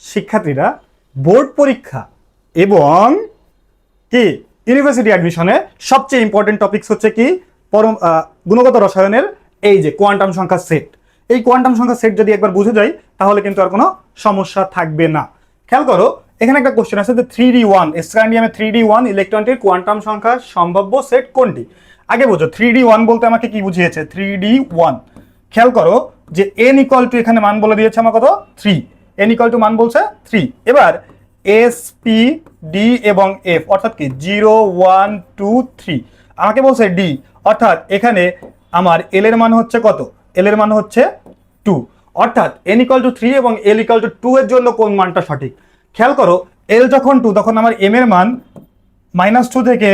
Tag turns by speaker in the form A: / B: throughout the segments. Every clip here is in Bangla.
A: শিক্ষার্থীরা বোর্ড পরীক্ষা এবং কি ইউনিভার্সিটি অ্যাডমিশনে সবচেয়ে ইম্পর্টেন্ট টপিকস হচ্ছে কি গুণগত রসায়নের এই যে কোয়ান্টাম সংখ্যার সেট। এই কোয়ান্টাম সংখ্যার সেট যদি একবার বুঝে যাই তাহলে কিন্তু আর কোনো সমস্যা থাকবে না। খেয়াল করো, এখানে একটা কোশ্চেন আছে যে 3d1 স্ক্যান্ডিয়ামে 3d1 ইলেকট্রনটির কোয়ান্টাম সংখ্যার সম্ভাব্য সেট কোনটি। আগে বোঝো 3d1 বলতে আমাকে কি বুঝিয়েছে। 3d1 খেয়াল করো যে n ইকুয়াল টু এখানে মান বলে দিয়েছে আমার কত 3, n ইকুয়াল টু মান বলছে 3। এবার এস পি ডি এবং এফ অর্থাৎ কি 0 1 2 3 আমাকে বলছে ডি, অর্থাৎ এখানে আমার এল এর মান হচ্ছে কত, এল এর মান হচ্ছে 2, অর্থাৎ n ইকুয়াল টু 3 এবং l ইকুয়াল টু 2 এর জন্য কোন মানটা সঠিক। খেয়াল করো l যখন 2 তখন আমার m এর মান -2 থেকে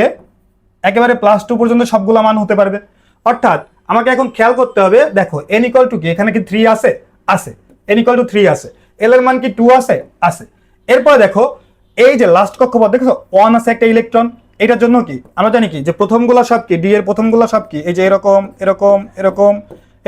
A: একেবারে +2 পর্যন্ত সবগুলো মান হতে পারবে। অর্থাৎ আমাকে এখন খেয়াল করতে হবে, দেখো n ইকুয়াল টু কি এখানে কি 3 আছে, আছে, n ইকুয়াল টু 3 আছে, l এর মান কি 2 আছে, আছে। এরপরে দেখো এই যে লাস্ট কক্ষপথ দেখছো 1 আছে একটা ইলেকট্রন, এটার জন্য কি আমরা জানি কি যে প্রথমগুলো সব কি ডি এর প্রথমগুলো সব কি এই যে এরকম এরকম এরকম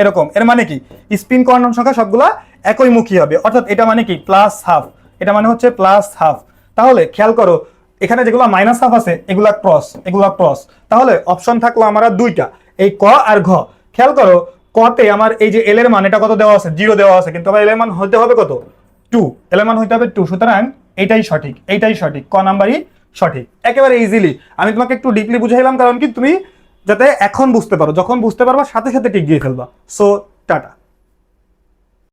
A: এরকম, এর মানে কি স্পিন কোয়ান্টাম সংখ্যা সবগুলা একই মুখী হবে, অর্থাৎ এটা মানে কি +½ এটা মানে হচ্ছে +½ তাহলে খেয়াল করো এখানে যেগুলো -½ আছে এগুলা ক্রস, এগুলা ক্রস, তাহলে অপশন থাকলো আমার দুইটা এই ক আর ঘ। খেয়াল করো কতে আমার এই যে এল এর মান এটা কত দেওয়া আছে 0 দেওয়া আছে, কিন্তু আমার এল এর মান হতে হবে কত 2, এল এর মান হতে হবে 2, সুতরাং এইটাই সঠিক, এইটাই সঠিক, ক নাম্বারই সঠিক। একেবারে ইজিলি আমি তোমাকে একটু ডিপলি বুঝাইলাম কারণ কি তুমি যাতে এখন বুঝতে পারো, যখন বুঝতে পারবা সাথে সাথে টিক দিয়ে ফেলবা। So tata.